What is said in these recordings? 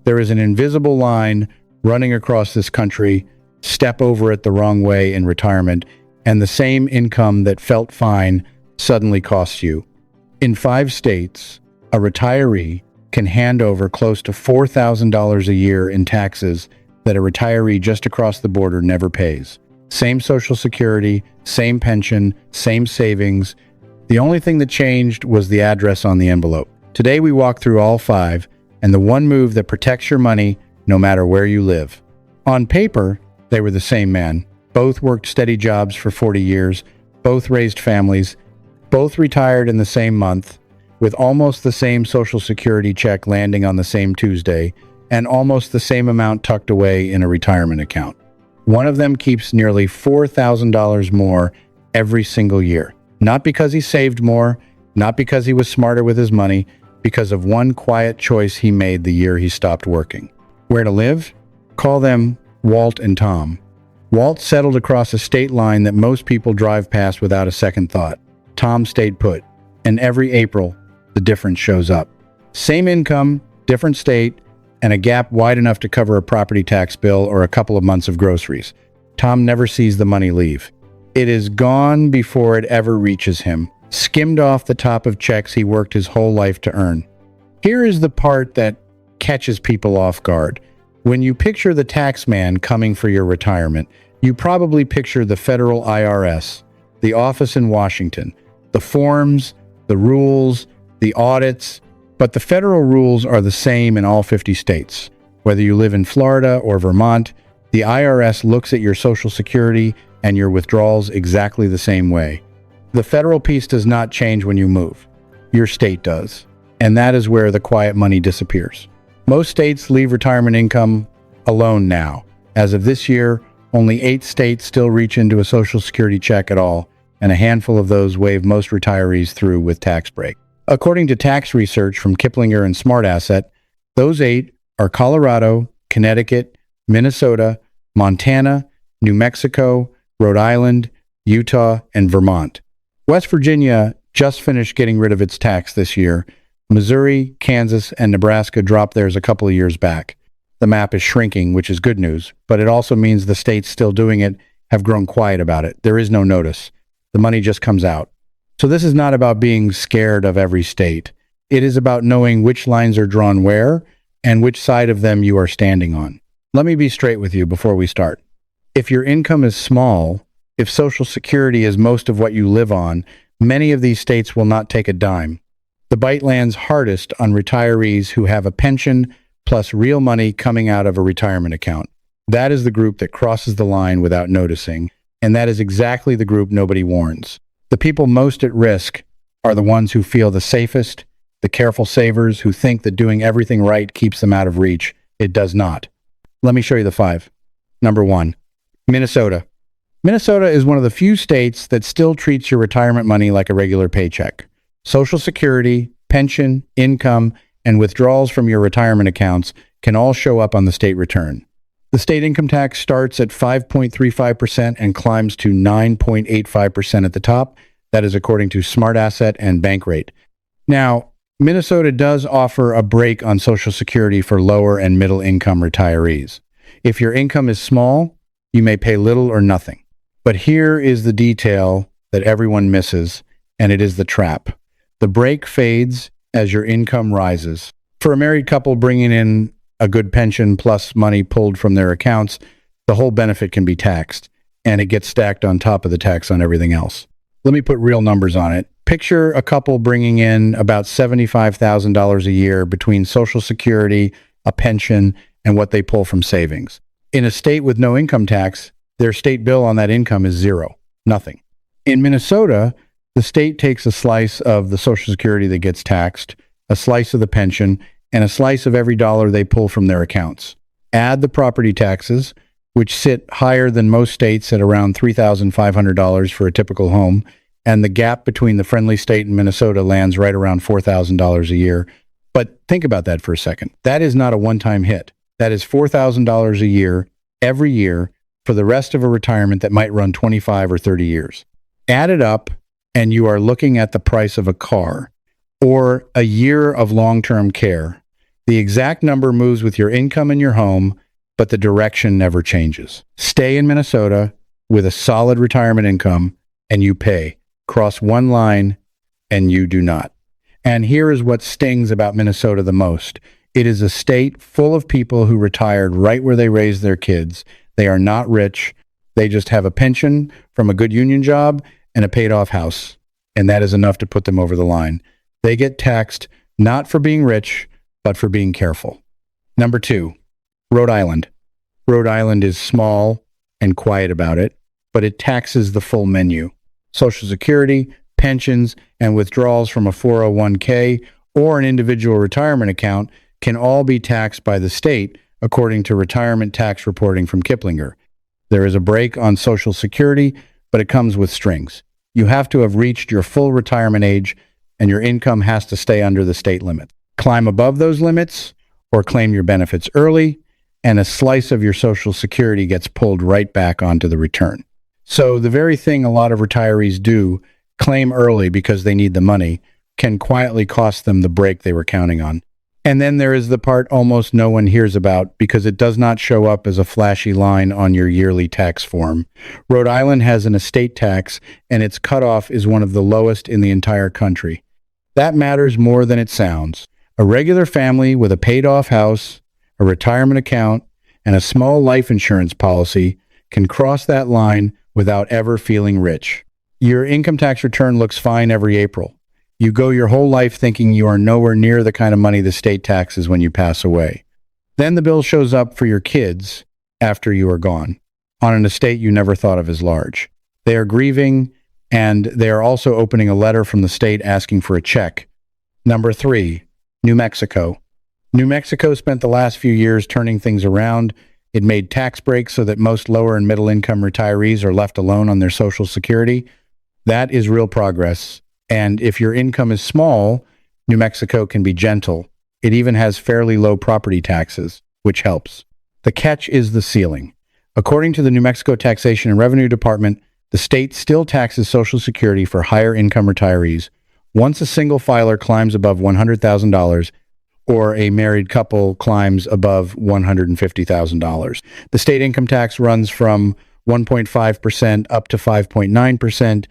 There is an invisible line running across this country. Step over it the wrong way in retirement, and the same income that felt fine suddenly costs you. In 5 states, a retiree can hand over close to $4,000 a year in taxes that a retiree just across the border never pays. Same Social Security, same pension, same savings. The only thing that changed was the address on the envelope. Today we walk through all 5, and the one move that protects your money no matter where you live. On paper, they were the same man. Both worked steady jobs for 40 years, both raised families, both retired in the same month, with almost the same Social Security check landing on the same Tuesday, and almost the same amount tucked away in a retirement account. One of them keeps nearly $4,000 more every single year. Not because he saved more, not because he was smarter with his money, because of one quiet choice he made the year he stopped working. Where to live? Call them Walt and Tom. Walt settled across a state line that most people drive past without a second thought. Tom stayed put, and every April, the difference shows up. Same income, different state, and a gap wide enough to cover a property tax bill or a couple of months of groceries. Tom never sees the money leave. It is gone before it ever reaches him, skimmed off the top of checks he worked his whole life to earn. Here is the part that catches people off guard. When you picture the tax man coming for your retirement, you probably picture the federal IRS, the office in Washington, the forms, the rules, the audits, but the federal rules are the same in all 50 states. Whether you live in Florida or Vermont, the IRS looks at your Social Security and your withdrawals exactly the same way. The federal piece does not change when you move. Your state does. And that is where the quiet money disappears. Most states leave retirement income alone now. As of this year, only 8 states still reach into a Social Security check at all, and a handful of those wave most retirees through with tax break. According to tax research from Kiplinger and Smart Asset, those 8 are Colorado, Connecticut, Minnesota, Montana, New Mexico, Rhode Island, Utah, and Vermont. West Virginia just finished getting rid of its tax this year. Missouri, Kansas, and Nebraska dropped theirs a couple of years back. The map is shrinking, which is good news, but it also means the states still doing it have grown quiet about it. There is no notice. The money just comes out. So this is not about being scared of every state. It is about knowing which lines are drawn where and which side of them you are standing on. Let me be straight with you before we start. If your income is small, if Social Security is most of what you live on, many of these states will not take a dime. The bite lands hardest on retirees who have a pension plus real money coming out of a retirement account. That is the group that crosses the line without noticing, and that is exactly the group nobody warns. The people most at risk are the ones who feel the safest, the careful savers who think that doing everything right keeps them out of reach. It does not. Let me show you the 5. Number 1, Minnesota. Minnesota is one of the few states that still treats your retirement money like a regular paycheck. Social Security, pension, income, and withdrawals from your retirement accounts can all show up on the state return. The state income tax starts at 5.35% and climbs to 9.85% at the top. That is according to Smart Asset and Bankrate. Now, Minnesota does offer a break on Social Security for lower and middle income retirees. If your income is small, you may pay little or nothing. But here is the detail that everyone misses, and it is the trap. The break fades as your income rises. For a married couple bringing in a good pension plus money pulled from their accounts, the whole benefit can be taxed, and it gets stacked on top of the tax on everything else. Let me put real numbers on it. Picture a couple bringing in about $75,000 a year between Social Security, a pension, and what they pull from savings. In a state with no income tax, their state bill on that income is zero, nothing. In Minnesota, the state takes a slice of the Social Security that gets taxed, a slice of the pension, and a slice of every dollar they pull from their accounts. Add the property taxes, which sit higher than most states at around $3,500 for a typical home, and the gap between the friendly state and Minnesota lands right around $4,000 a year. But think about that for a second. That is not a one-time hit. That is $4,000 a year, every year, for the rest of a retirement that might run 25 or 30 years. Add it up, and you are looking at the price of a car or a year of long-term care. The The exact number moves with your income and your home, but the direction never changes. Stay in Minnesota with a solid retirement income and you pay. Cross one line and you do not. And here is what stings about Minnesota the most. It is a state full of people who retired right where they raised their kids. They are not rich. They just have a pension from a good union job and a paid-off house. And that is enough to put them over the line. They get taxed not for being rich, but for being careful. Number 2, Rhode Island. Rhode Island is small and quiet about it, but it taxes the full menu. Social Security, pensions, and withdrawals from a 401k or an individual retirement account can all be taxed by the state, according to retirement tax reporting from Kiplinger. There is a break on Social Security, but it comes with strings. You have to have reached your full retirement age, and your income has to stay under the state limit. Climb above those limits, or claim your benefits early, and a slice of your Social Security gets pulled right back onto the return. So the very thing a lot of retirees do, claim early because they need the money, can quietly cost them the break they were counting on. And then there is the part almost no one hears about because it does not show up as a flashy line on your yearly tax form. Rhode Island has an estate tax, and its cutoff is one of the lowest in the entire country. That matters more than it sounds. A regular family with a paid-off house, a retirement account, and a small life insurance policy can cross that line without ever feeling rich. Your income tax return looks fine every April. You go your whole life thinking you are nowhere near the kind of money the state taxes when you pass away. Then the bill shows up for your kids after you are gone, on an estate you never thought of as large. They are grieving, and they are also opening a letter from the state asking for a check. Number 3, New Mexico. New Mexico spent the last few years turning things around. It made tax breaks so that most lower and middle income retirees are left alone on their Social Security. That is real progress. And if your income is small, New Mexico can be gentle. It even has fairly low property taxes, which helps. The catch is the ceiling. According to the New Mexico Taxation and Revenue Department, the state still taxes Social Security for higher income retirees. Once a single filer climbs above $100,000, or a married couple climbs above $150,000. The state income tax runs from 1.5% up to 5.9%.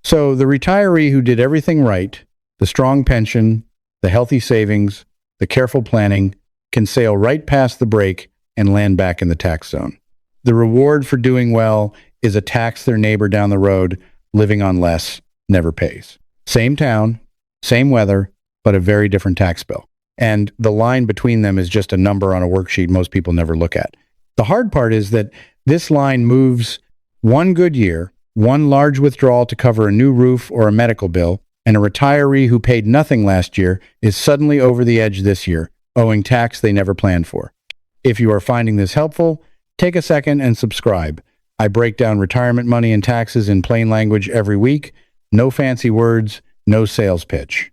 So the retiree who did everything right, the strong pension, the healthy savings, the careful planning, can sail right past the break and land back in the tax zone. The reward for doing well is a tax their neighbor down the road, living on less, never pays. Same town, same weather, but a very different tax bill. And the line between them is just a number on a worksheet most people never look at. The hard part is that this line moves one good year, one large withdrawal to cover a new roof or a medical bill, and a retiree who paid nothing last year is suddenly over the edge this year, owing tax they never planned for. If you are finding this helpful, take a second and subscribe. I break down retirement money and taxes in plain language every week. No fancy words, no sales pitch.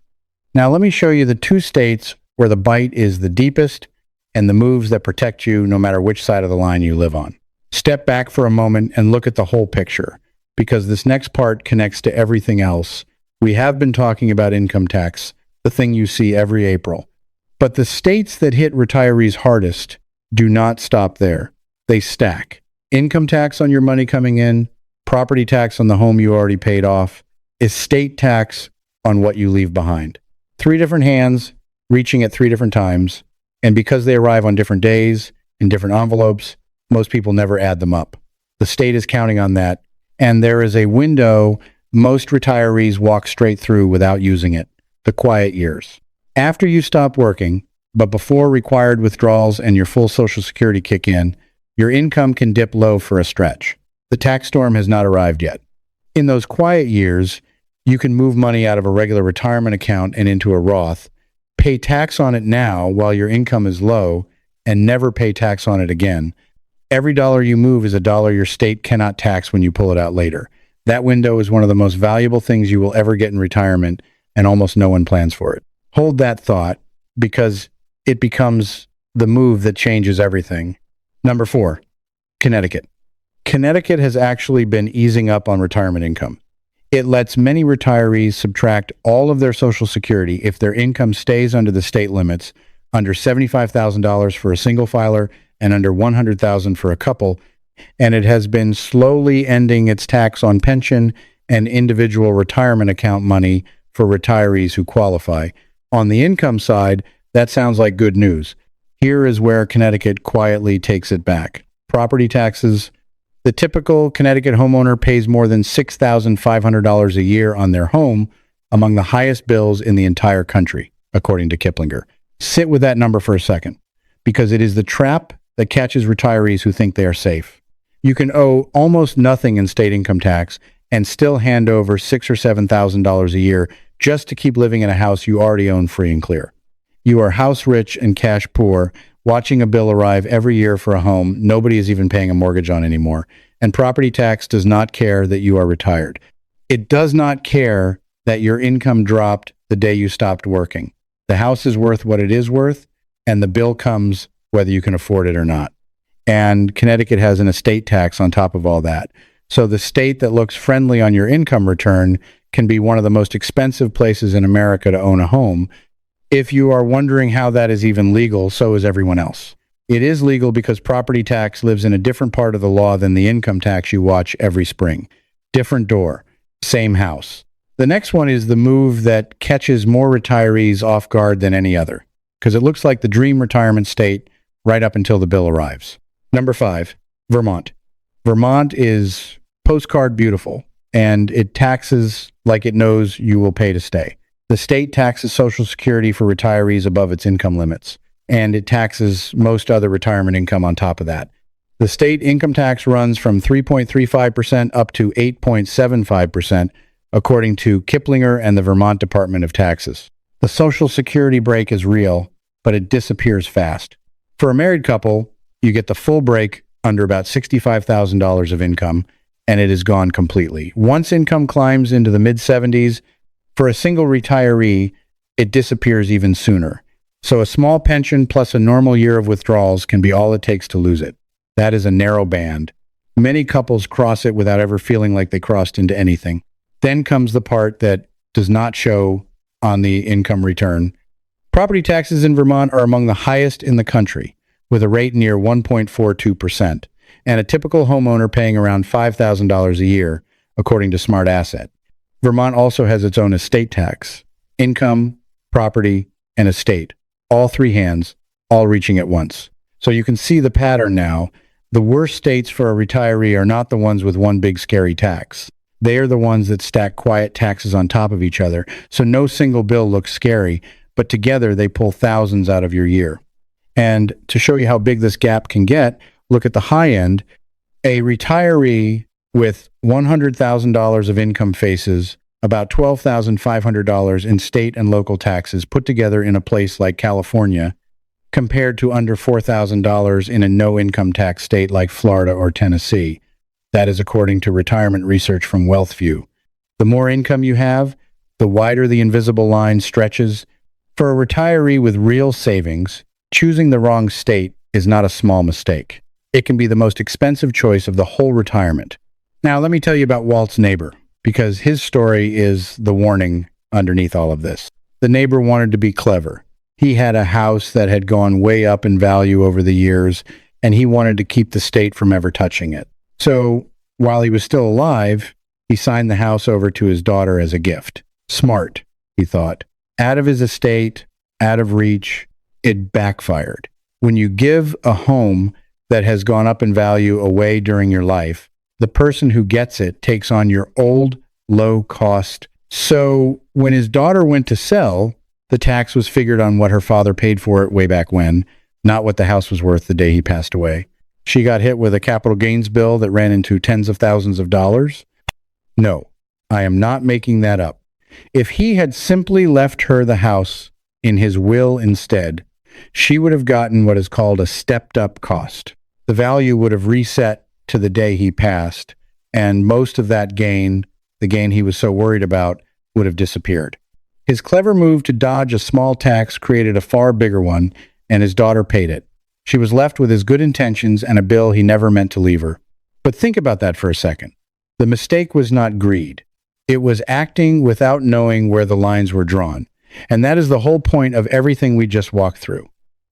Now let me show you the 2 states where the bite is the deepest and the moves that protect you no matter which side of the line you live on. Step back for a moment and look at the whole picture, because this next part connects to everything else. We have been talking about income tax, the thing you see every April. But the states that hit retirees hardest do not stop there. They stack. Income tax on your money coming in, property tax on the home you already paid off, estate tax on what you leave behind. 3 different hands, reaching at 3 different times, and because they arrive on different days, in different envelopes, most people never add them up. The state is counting on that, and there is a window most retirees walk straight through without using it, the quiet years. After you stop working, but before required withdrawals and your full Social Security kick in, your income can dip low for a stretch. The tax storm has not arrived yet. In those quiet years, you can move money out of a regular retirement account and into a Roth, pay tax on it now while your income is low, and never pay tax on it again. Every dollar you move is a dollar your state cannot tax when you pull it out later. That window is one of the most valuable things you will ever get in retirement, and almost no one plans for it. Hold that thought, because it becomes the move that changes everything. Number 4, Connecticut. Connecticut has actually been easing up on retirement income. It lets many retirees subtract all of their Social Security if their income stays under the state limits, under $75,000 for a single filer and under $100,000 for a couple, and it has been slowly ending its tax on pension and individual retirement account money for retirees who qualify. On the income side, that sounds like good news. Here is where Connecticut quietly takes it back. Property taxes. The typical Connecticut homeowner pays more than $6,500 a year on their home, among the highest bills in the entire country, according to Kiplinger. Sit with that number for a second, because it is the trap that catches retirees who think they are safe. You can owe almost nothing in state income tax and still hand over $6,000 or $7,000 a year just to keep living in a house you already own free and clear. You are house rich and cash poor, watching a bill arrive every year for a home nobody is even paying a mortgage on anymore. And property tax does not care that you are retired. It does not care that your income dropped the day you stopped working. The house is worth what it is worth, and the bill comes whether you can afford it or not. And Connecticut has an estate tax on top of all that. So the state that looks friendly on your income return can be one of the most expensive places in America to own a home. If you are wondering how that is even legal, so is everyone else. It is legal because property tax lives in a different part of the law than the income tax you watch every spring. Different door, same house. The next one is the move that catches more retirees off guard than any other, because it looks like the dream retirement state right up until the bill arrives. Number 5, Vermont. Vermont is postcard beautiful, and it taxes like it knows you will pay to stay. The state taxes Social Security for retirees above its income limits, and it taxes most other retirement income on top of that. The state income tax runs from 3.35% up to 8.75%, according to Kiplinger and the Vermont Department of Taxes. The Social Security break is real, but it disappears fast. For a married couple, you get the full break under about $65,000 of income, and it is gone completely. Once income climbs into the mid-70s, for a single retiree, it disappears even sooner. So a small pension plus a normal year of withdrawals can be all it takes to lose it. That is a narrow band. Many couples cross it without ever feeling like they crossed into anything. Then comes the part that does not show on the income return. Property taxes in Vermont are among the highest in the country, with a rate near 1.42%, and a typical homeowner paying around $5,000 a year, according to Smart Asset. Vermont also has its own estate tax, income, property, and estate, all three hands, all reaching at once. So you can see the pattern now. The worst states for a retiree are not the ones with one big scary tax. They are the ones that stack quiet taxes on top of each other, so no single bill looks scary, but together they pull thousands out of your year. And to show you how big this gap can get, look at the high end. A retiree with $100,000 of income faces about $12,500 in state and local taxes put together in a place like California, compared to under $4,000 in a no-income tax state like Florida or Tennessee. That is according to retirement research from WealthView. The more income you have, the wider the invisible line stretches. For a retiree with real savings, choosing the wrong state is not a small mistake. It can be the most expensive choice of the whole retirement. Now, let me tell you about Walt's neighbor, because his story is the warning underneath all of this. The neighbor wanted to be clever. He had a house that had gone way up in value over the years, and he wanted to keep the state from ever touching it. So while he was still alive, he signed the house over to his daughter as a gift. Smart, he thought. Out of his estate, out of reach, it backfired. When you give a home that has gone up in value away during your life, the person who gets it takes on your old, low cost. So when his daughter went to sell, the tax was figured on what her father paid for it way back when, not what the house was worth the day he passed away. She got hit with a capital gains bill that ran into tens of thousands of dollars. No, I am not making that up. If he had simply left her the house in his will instead, she would have gotten what is called a stepped-up cost. The value would have reset to the day he passed, and most of that gain, the gain he was so worried about, would have disappeared. His clever move to dodge a small tax created a far bigger one, and his daughter paid it. She was left with his good intentions and a bill he never meant to leave her. But think about that for a second. The mistake was not greed. It was acting without knowing where the lines were drawn. And that is the whole point of everything we just walked through.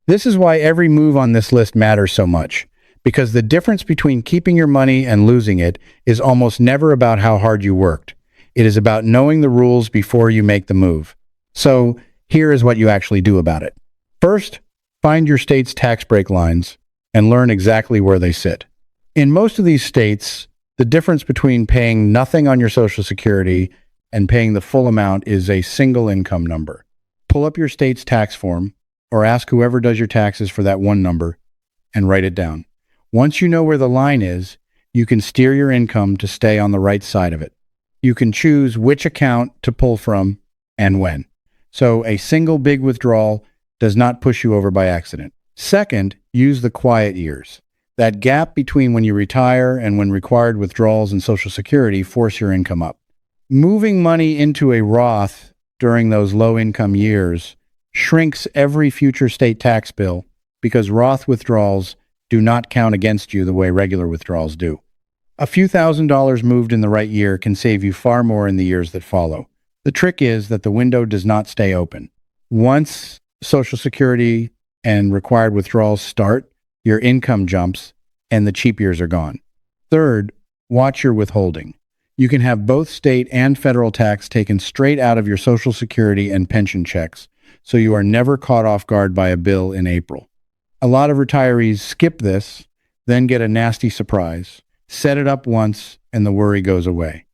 This is why every move on this list matters so much, because the difference between keeping your money and losing it is almost never about how hard you worked. It is about knowing the rules before you make the move. So, here is what you actually do about it. First, find your state's tax break lines and learn exactly where they sit. In most of these states, the difference between paying nothing on your Social Security and paying the full amount is a single income number. Pull up your state's tax form, or ask whoever does your taxes for that one number, and write it down. Once you know where the line is, you can steer your income to stay on the right side of it. You can choose which account to pull from and when. So a single big withdrawal does not push you over by accident. Second, use the quiet years. That gap between when you retire and when required withdrawals in Social Security force your income up. Moving money into a Roth during those low-income years shrinks every future state tax bill because Roth withdrawals do not count against you the way regular withdrawals do. A few $1,000s moved in the right year can save you far more in the years that follow. The trick is that the window does not stay open. Once Social Security and required withdrawals start, your income jumps and the cheap years are gone. Third, watch your withholding. You can have both state and federal tax taken straight out of your Social Security and pension checks, so you are never caught off guard by a bill in April. A lot of retirees skip this, then get a nasty surprise. Set it up once, and the worry goes away.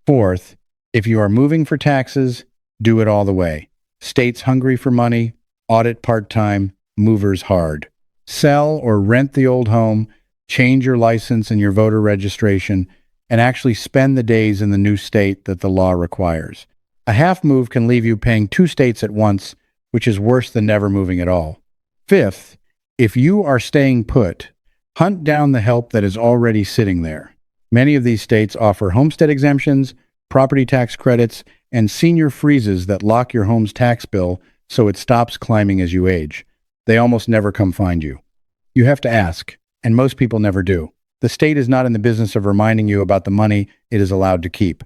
Fourth, if you are moving for taxes, do it all the way. States hungry for money, audit part-time, movers hard. Sell or rent the old home, change your license and your voter registration, and actually spend the days in the new state that the law requires. A half move can leave you paying 2 states at once, which is worse than never moving at all. Fifth, if you are staying put, hunt down the help that is already sitting there. Many of these states offer homestead exemptions, property tax credits, and senior freezes that lock your home's tax bill so it stops climbing as you age. They almost never come find you. You have to ask, and most people never do. The state is not in the business of reminding you about the money it is allowed to keep.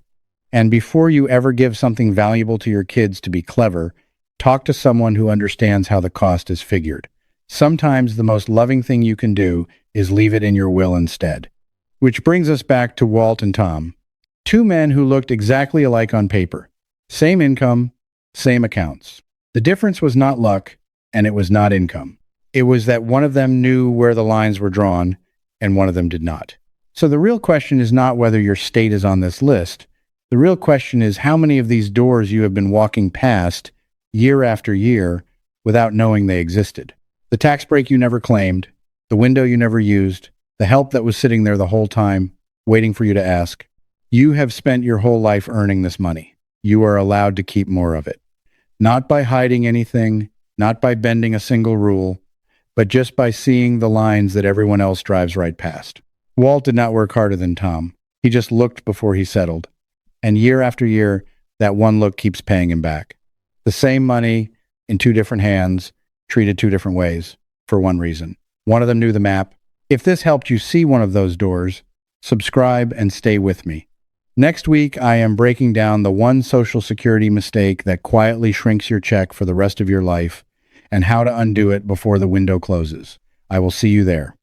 And before you ever give something valuable to your kids to be clever, talk to someone who understands how the cost is figured. Sometimes the most loving thing you can do is leave it in your will instead. Which brings us back to Walt and Tom, 2 men who looked exactly alike on paper. Same income, same accounts. The difference was not luck, and it was not income. It was that one of them knew where the lines were drawn, and one of them did not. So the real question is not whether your state is on this list. The real question is how many of these doors you have been walking past year after year without knowing they existed. The tax break you never claimed, the window you never used, the help that was sitting there the whole time, waiting for you to ask. You have spent your whole life earning this money. You are allowed to keep more of it. Not by hiding anything, not by bending a single rule, but just by seeing the lines that everyone else drives right past. Walt did not work harder than Tom. He just looked before he settled. And year after year, that one look keeps paying him back. The same money in 2 different hands, treated 2 different ways, for one reason. One of them knew the map. If this helped you see one of those doors, subscribe and stay with me. Next week, I am breaking down the one Social Security mistake that quietly shrinks your check for the rest of your life and how to undo it before the window closes. I will see you there.